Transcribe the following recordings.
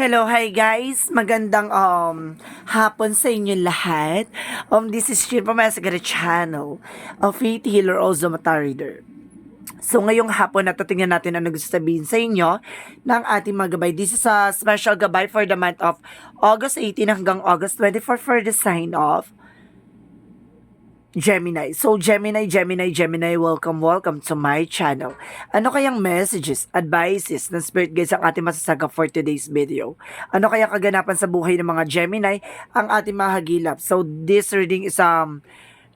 Hello, hi guys. Magandang hapon sa inyo lahat. This is Shir Pamasagara channel of Faith Healer also Mata Reader. So ngayong hapon na tingnan natin ang gusto sabihin sa inyo ng ating mga gabay. This is a special gabay for the month of August 18 hanggang August 24 for the sign of Gemini. So, Gemini, welcome to my channel. Ano kayang messages, advices ng Spirit Guides ang ating masasagap for today's video? Ano kaya kaganapan sa buhay ng mga Gemini ang ating mahagilap? So, this reading is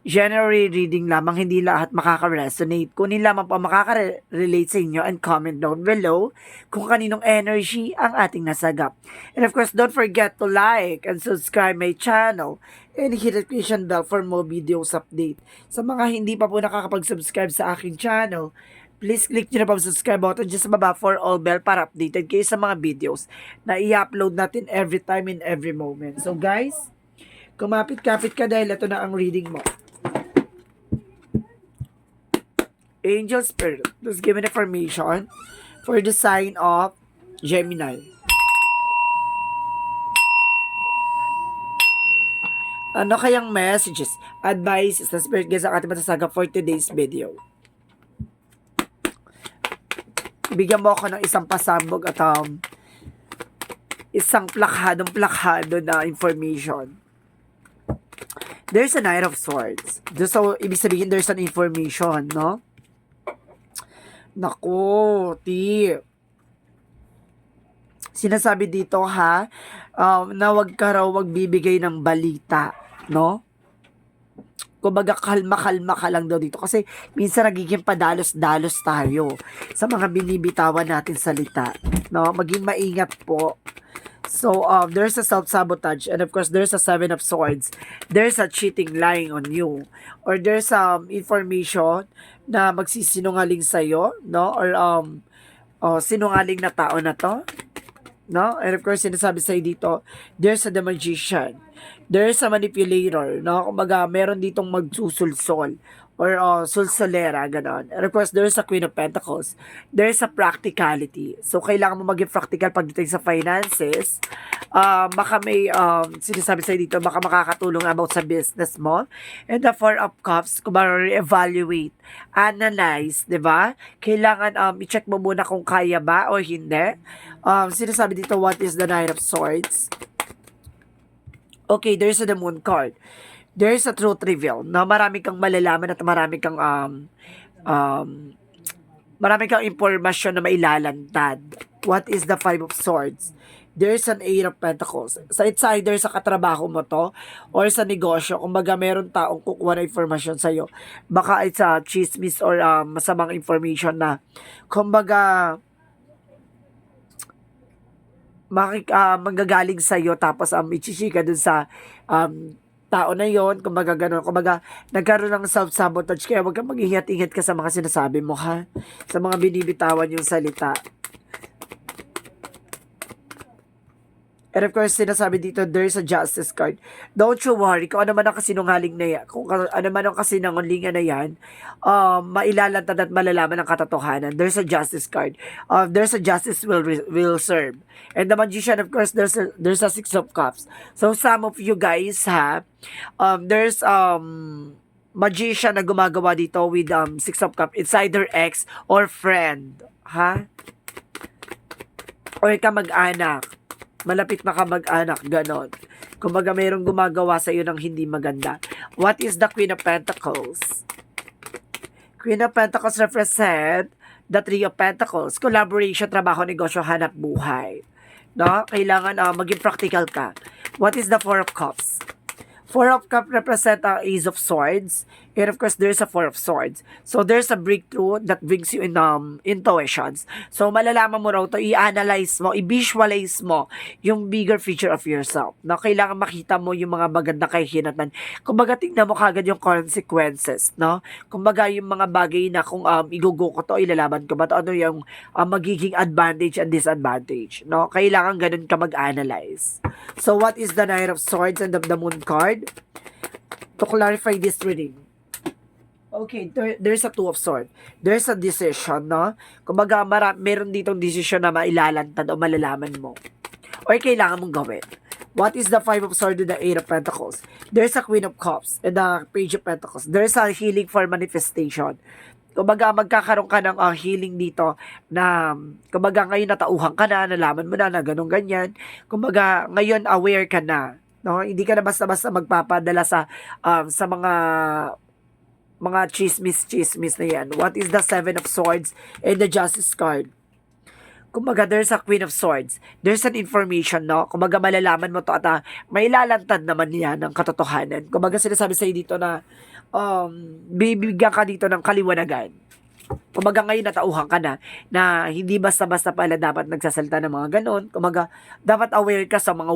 general reading lamang, hindi lahat makaka-resonate. Kunin lamang po makaka-relate sa inyo and comment down below kung kaninong energy ang ating nasagap. And of course, don't forget to like and subscribe my channel and hit the notification bell for more videos update. Sa mga hindi pa po nakakapag-subscribe sa aking channel, please click nyo na po ang subscribe button dyan sa baba for all bell para updated kayo sa mga videos na i-upload natin every time in every moment. So guys, kumapit-kapit ka dahil ito na ang reading mo. Angel Spirit, please give me information for the sign of Gemini. Ano kayang messages, advices na Spirit Guides ang ating matasagap for today's video? Bigyan mo ako ng isang pasambog at isang plakhado na information. There's a Knight of Swords. So, ibig sabihin there's an information, no? Naku, sinasabi dito na wag ka raw magbibigay ng balita, no? Kumbaga kalma-kalma ka lang daw dito kasi minsan nagiging padalos-dalos tayo sa mga binibitawan natin salita, no? Maging maingat po. So, there's a self-sabotage and of course, there's a Seven of Swords. There's a cheating lying on you. Or there's information na magsisinungaling sa'yo, no? Or sinungaling na tao na to, no? And of course, sinasabi sa'yo dito, there's a the magician. There's a manipulator, no? Kumbaga, meron ditong magsusulsol or sulsolera, ganon. And of course, there's a Queen of Pentacles. There's a practicality. So, kailangan mo maging practical pagdating sa finances. Baka may, sinasabi sa'yo dito, baka makakatulong about sa business mo. And the Four of Cups, kung evaluate, analyze, di ba? Kailangan i-check mo muna kung kaya ba o hindi. Sinasabi dito, what is the Knight of Swords? Okay, there's the Moon card. There's a truth reveal na marami kang malalaman at marami kang impormasyon na mailalantad. What is the Five of Swords? There's an Eight of Pentacles. So it's either sa katrabaho mo to or sa negosyo. Kumbaga meron taong kukuha na informasyon sa'yo. Baka it's a chismis or masamang information na kumbaga manggagaling sa'yo tapos ichichika dun sa tao na yon, kumbaga gano'n, kumbaga nagkaroon ng self-sabotage, kaya wag kang mag-ingat-ingat ka sa mga sinasabi mo, sa mga binibitawan yung salita. And of course, sinasabi dito, there's a Justice card. Don't you worry, kung ano man ang kasinungaling na yan, kung ano man ang kasinungalingan na yan, mailalantad at malalaman ang katotohanan. There's a Justice card. There's a Justice will serve. And the Magician, of course, there's a Six of Cups. So, some of you guys, there's Magician na gumagawa dito with Six of Cups. It's either ex or friend, or kamag-anak. Malapit na kamag-anak, ganon. Kumbaga mayroong gumagawa sa iyo ng hindi maganda. What is the Queen of Pentacles? Queen of Pentacles represent the Three of Pentacles. Collaboration, trabaho, negosyo, hanap buhay. No? Kailangan maging practical ka. What is the Four of Cups? Four of Cups represent ang Ace of Swords. And of course, there's a Four of Swords. So, there's a breakthrough that brings you in intuitions. So, malalaman mo raw to, i-analyze mo, i-visualize mo yung bigger feature of yourself. Na kailangan makita mo yung mga maganda kahinatan. Kumbaga, tingnan mo kagad yung consequences, no? Kumbaga, yung mga bagay na kung igugo ko to, ilalaban ko ba to, ano yung magiging advantage and disadvantage, no? Kailangan ganun ka mag-analyze. So, what is the Knight of Swords and the Moon card? To clarify this reading, okay, there's a Two of Swords. There's a decision, no? Kumbaga, meron ditong decision na mailalantad o malalaman mo. or kailangan mong gawin. What is the Five of Swords and the Eight of Pentacles? There's a Queen of Cups and the Page of Pentacles. There's a healing for manifestation. Kumbaga, magkakaroon ka ng healing dito na, kumbaga, ngayon natauhan ka na, nalaman mo na ganun ganyan. Kumbaga, ngayon aware ka na. No? Hindi ka na basta-basta magpapadala sa mga chismis na yan. What is the Seven of Swords and the Justice card? Kumbaga, there's a Queen of Swords. There's an information, no? Kumbaga, malalaman mo to at may lalantad naman yan ng katotohanan. Kumbaga, sinasabi sa'yo dito na bibigyan ka dito ng kaliwanagan. Kumbaga, ngayon natauhan ka na hindi basta-basta pala dapat nagsasalita ng mga ganon. Kumbaga, dapat aware ka sa mga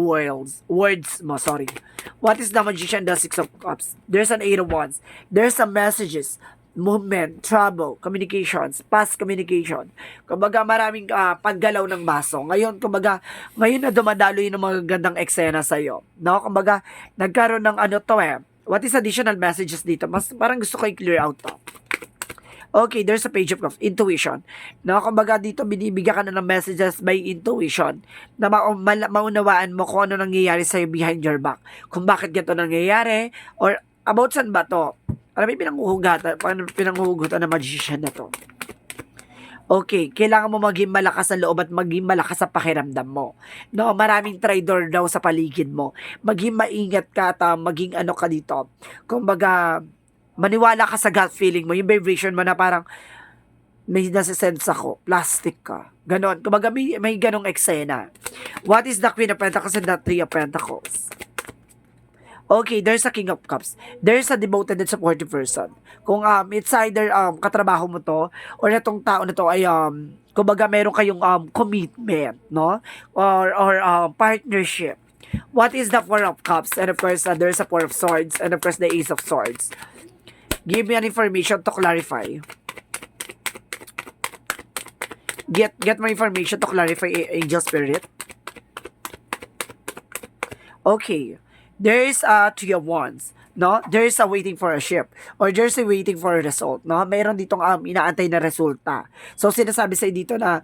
words mo, sorry. What is the Magician, the Six of Cups? There's an Eight of Wands. There's some messages, movement, trouble, communications, past communication. Kumbaga, maraming paggalaw ng baso. Ngayon, kumbaga, ngayon na dumadalo yung mga gandang eksena sa'yo. No? Kumbaga, nagkaroon ng what is additional messages dito? Parang gusto ko i-clear out to. Okay, there's a Page of Cups, intuition. No? Kumbaga, dito binibigyan ka na ng messages by intuition na maunawaan mo kung ano nangyayari sa'yo behind your back. Kung bakit ganito nangyayari or about saan ba to? Alam mo, pinanghuhugutan ng magician na to. Okay, kailangan mo maging malakas sa loob at maging malakas sa pakiramdam mo. No, maraming traitor daw sa paligid mo. Maging maingat ka at maging ka dito. Kumbaga, maniwala ka sa gut feeling mo, yung vibration mo na parang may nasa-sense ako, plastic ka. Ganon. Kumbaga, may ganong eksena. What is the Queen of Pentacles and the Three of Pentacles? Okay, there's a King of Cups. There's a devoted and supportive person. Kung it's either katrabaho mo to or itong tao na to ay kumbaga meron kayong commitment, no? Or partnership. What is the Four of Cups? And of course, there's a Four of Swords and of course the Ace of Swords. Give me an information to clarify. Get more information to clarify, Angel Spirit. Okay. There is a Three of Wands, no? There is a waiting for a ship or there's a waiting for a result, no? Mayroon ditong inaantay na resulta. So sinasabi sa dito na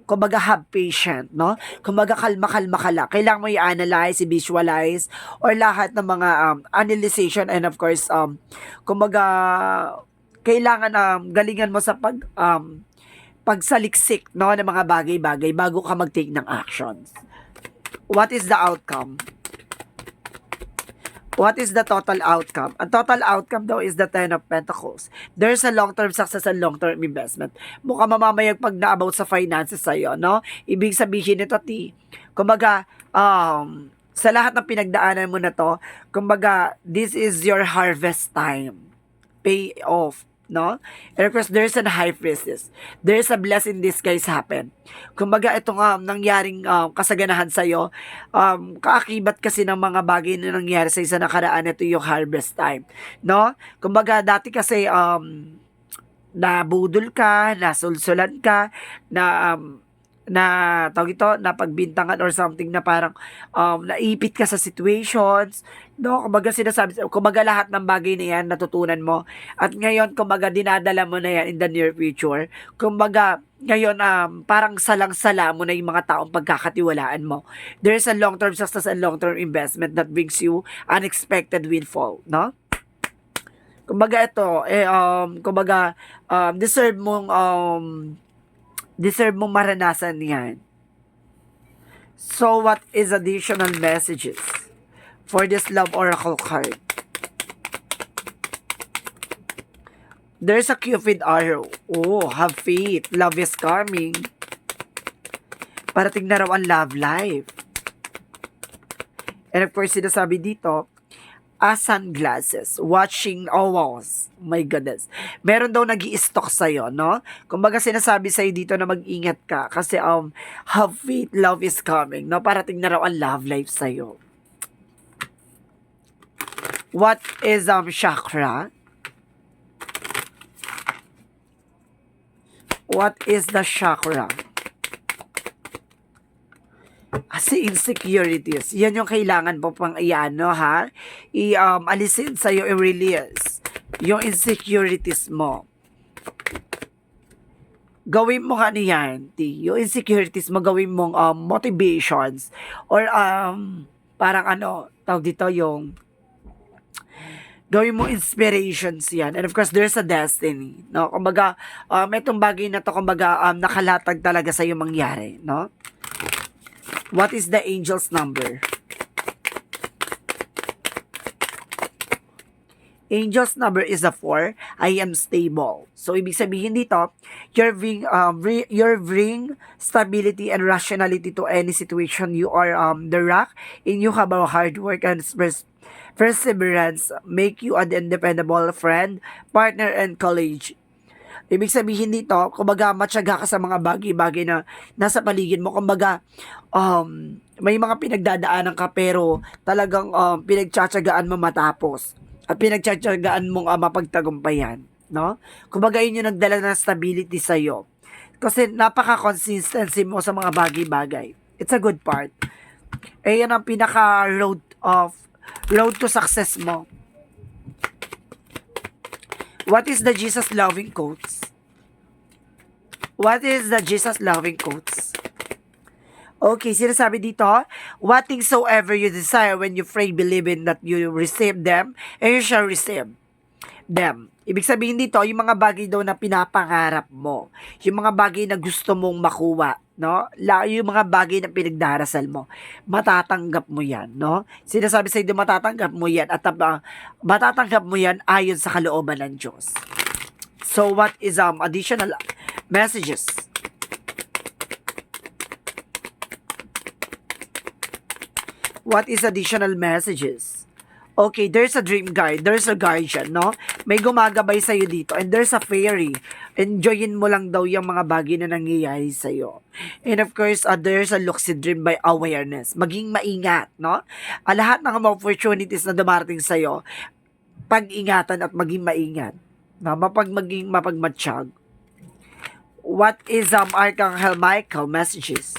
kumbaga have patient, no? Kumbaga kalma ka lang. Kailangan mo i-analyze, i-visualize or lahat ng mga analyzation and of course kumbaga kailangan galingan mo sa pagsaliksik, no, ng mga bagay-bagay bago ka mag-take ng actions. What is the outcome? What is the total outcome? Ang total outcome daw is the Ten of Pentacles. There's a long-term success and long-term investment. Mukhang mamamayag pag na-about sa finances sa'yo, no? Ibig sabihin nito, kumbaga, sa lahat ng pinagdaanan mo na to, kumbaga, this is your harvest time. Pay off. No? And of course, there's a high priestess. There's a blessing disguise happen. Kumbaga, itong nangyaring kasaganahan sa'yo, kaakibat kasi ng mga bagay na nangyari sa nakaraan, ito yung harvest time. No? Kumbaga, dati kasi, nabudol ka, nasulsulan ka, tawag ito, napagbintangan or something na parang naipit ka sa situations, no? Kumbaga sinasabi, kumbaga lahat ng bagay na yan natutunan mo at ngayon kumbaga dinadala mo na yan in the near future. Kumbaga ngayon parang salang-sala mo na yung mga taong pagkakatiwalaan mo. There's a long-term success and long-term investment that brings you unexpected windfall, no? Kumbaga ito kumbaga deserve mong maranasan yan. So, what is additional messages for this love oracle card? There's a Cupid arrow. Oh, have faith. Love is coming. Parating na raw ang love life. And of course, sinasabi dito, sunglasses, watching walls. My goodness. Meron daw nag-i-stalk sa'yo, no? Kumbaga sinasabi sa'yo dito na mag-ingat ka kasi have faith, love is coming, no? Parating na raw ang love life sa'yo. What is chakra? What is the chakra? Kasi insecurities, yan yung kailangan mo pang ha? Alisin sa'yo, i-release yung insecurities mo. gawin mo ano yan, yung insecurities mo, gawin mong motivations or parang ano, tawag dito yung gawin mo inspirations yan. And of course, there's a destiny. No? Kumbaga, itong bagay na to, kumbaga, nakalatag talaga sa iyo mangyari. No? What is the angel's number? Angel's number is a 4. I am stable. So, ibig sabihin dito, you're bring stability and rationality to any situation. You are the rock, and you have a hard work and perseverance make you an independable friend, partner, and colleague. Ibig sabihin dito, kumbaga matyaga ka sa mga bagay-bagay na nasa paligid mo. Kumbaga, may mga pinagdadaanan ka pero talagang pinagtsatsagaan mo matapos. At pinagtsatsagaan mong mapagtagumpayan. No? Kumbaga yun yung nagdala ng stability sa'yo. Kasi napaka-consistency mo sa mga bagay-bagay. It's a good part. Eh, yan ang pinaka-road to success mo. What is the Jesus loving quotes? What is the Jesus loving quotes? Okay, sinasabi dito, what things soever you desire when you pray, believe in that you receive them, and you shall receive them. Ibig sabihin dito, yung mga bagay daw na pinapangarap mo, yung mga bagay na gusto mong makuha, no? Yung mga bagay na pinagdarasal mo, matatanggap mo yan, no? Sinasabi sa iyo, matatanggap mo yan at matatanggap mo yan ayon sa kalooban ng Diyos. So what is additional messages? What is additional messages? Okay, there's a dream guide, there's a guardian, no? May gumagabay sa'yo dito, and there's a fairy. Enjoyin mo lang daw yung mga bagay na nangyayari sa'yo. And of course, there's a lucid dream by awareness. Maging maingat, no? Lahat ng mga opportunities na dumarating sa'yo, pag-ingatan at maging maingat. No? Mapagmatsyag. What is Archangel Michael messages?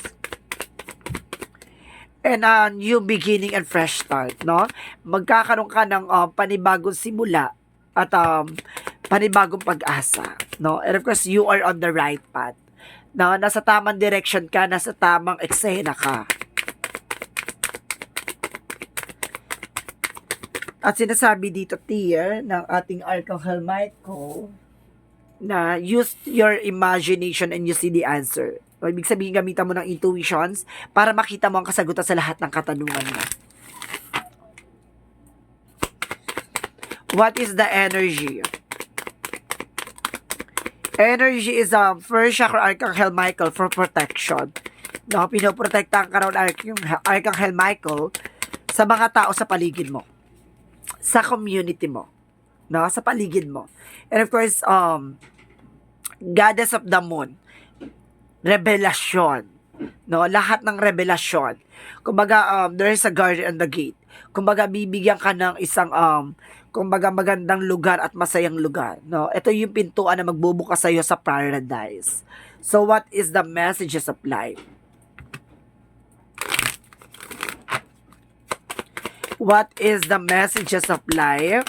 And a new beginning and fresh start, no? Magkakaroon ka ng panibagong simula at panibagong pag-asa, no? And of course, you are on the right path. No? Nasa tamang direction ka, nasa tamang eksena ka. At sinasabi dito, tier, ng ating Archangel Michael, na use your imagination and you see the answer. O, ibig sabihin, gamitan mo ng intuitions para makita mo ang kasagutan sa lahat ng katanungan mo. What is the energy? Energy is first chakra Archangel Michael for protection. No, pinoprotektahan ka raw Archangel Michael sa mga tao sa paligid mo. Sa community mo. No, sa paligid mo. And of course, Goddess of the Moon. Revelasyon. No, lahat ng revelasyon. Kumbaga, there is a guardian on the gate. Kumbaga, bibigyan ka ng isang kumbaga magandang lugar at masayang lugar. No, ito yung pintuan na magbubukas sa iyo sa paradise. So what is the messages of life? What is the messages of life?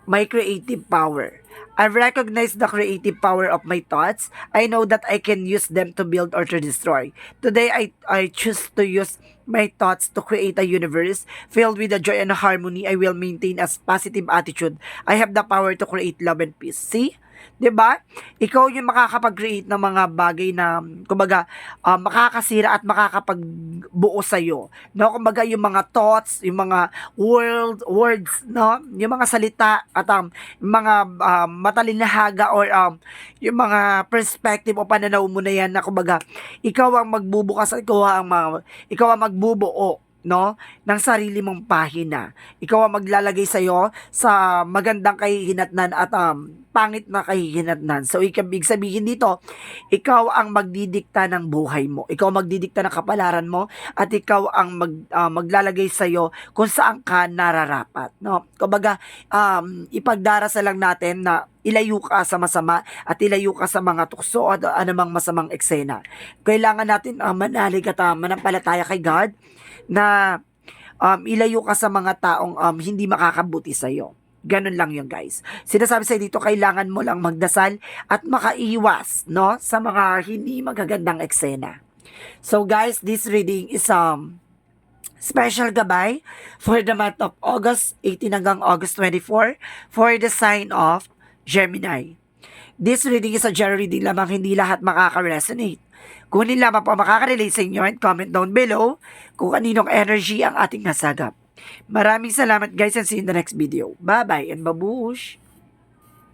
My creative power. I recognize the creative power of my thoughts. I know that I can use them to build or to destroy. Today, I choose to use my thoughts to create a universe filled with the joy and harmony. I will maintain a positive attitude. I have the power to create love and peace. See? 'Di ba? Ikaw yung makakapag-create ng mga bagay na kumbaga makakasira at makakapagbuo sa iyo. No, kumbaga yung mga thoughts, yung mga words, no, yung mga salita at yung mga matalinhaga or yung mga perspective o pananaw mo na yan na kumbaga ikaw ang magbubukas, ikaw ang magbubuo, no, ng sarili mong pahina. Ikaw ang maglalagay sa iyo sa magandang kahihinatnan at pangit na kahihinatnan. So, ibig sabihin dito, ikaw ang magdidikta ng buhay mo. Ikaw ang magdidikta ng kapalaran mo at ikaw ang maglalagay sa iyo kung saan ka nararapat, no? Kumbaga, ipagdarasal lang natin na ilayo ka sa masama at ilayo ka sa mga tukso at anumang masamang eksena. Kailangan natin manalig at manampalataya kay God na ilayo ka sa mga taong hindi makakabuti sa iyo. Ganun lang yun, guys. Sinasabi sa dito, kailangan mo lang magdasal at makaiwas, no, sa mga hindi magagandang eksena. So, guys, this reading is special gabay for the month of August 18 hanggang August 24 for the sign of Gemini. This reading is a general reading lamang, hindi lahat makaka-resonate. Kung hindi lamang po makaka-relate sa inyo, and comment down below kung kaninong energy ang ating nasagap. Maraming salamat, guys, and see you in the next video. Bye-bye and babush!